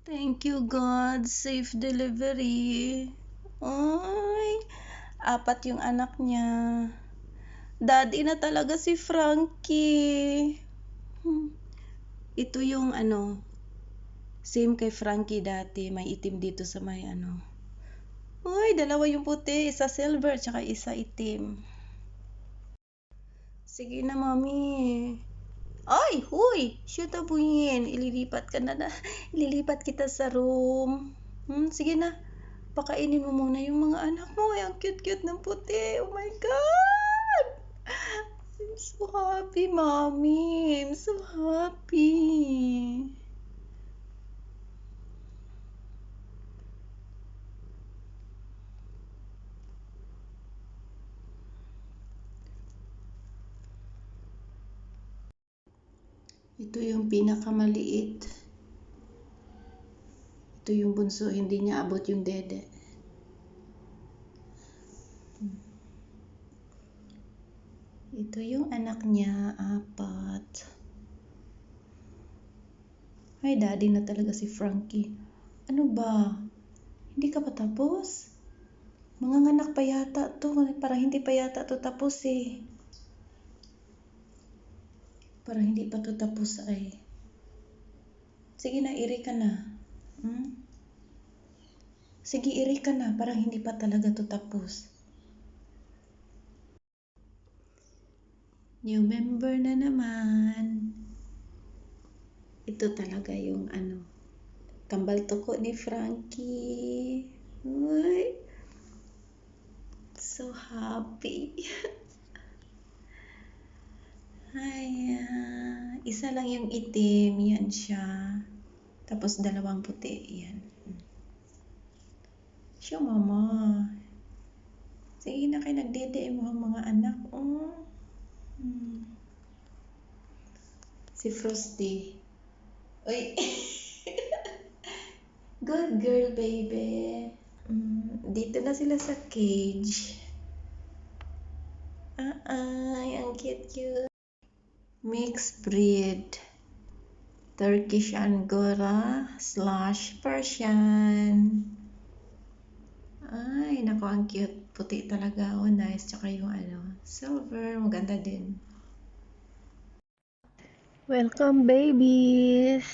Thank you, God. Safe delivery. Ay, 4 yung anak niya. Daddy na talaga si Frankie. Ito yung same kay Frankie dati. May itim dito sa may Uy, dalawa yung puti. Isa silver, tsaka isa itim. Sige na, mami. Ay, huy! Shoot abuyin. Ililipat Ililipat kita sa room. Sige na. Pakainin mo muna yung mga anak mo. Ay, ang cute-cute ng puti. Oh my God! I'm so happy, mommy. I'm so happy. Ito yung pinakamaliit. Ito yung bunso. Hindi niya abot yung dede. Ito yung anak niya, 4. Ay, daddy na talaga si Frankie. Ano ba? Hindi ka pa tapos? Manganganak pa yata to. Parang hindi pa yata to tapos eh. Parang hindi pa to tapos ay. Sige na, iri ka na. Sige, iri ka na. Parang hindi pa talaga to tapos. New member na naman. Ito talaga yung kambal toko ni Frankie. Uy. So happy. Ay, isa lang yung itim. Yan siya. Tapos 2 puti. Yan. Siya, mama. Sige na kayo, nagdede mo ang mga anak. Si Frosty. Uy. Good girl, baby. Dito na sila sa cage. Ay, ang cute-cute. Mixed breed. Turkish Angora / Persian. Ay, naku, ang cute. Puti talaga. Oh, nice. Tsaka yung silver. Maganda din. Welcome, babies.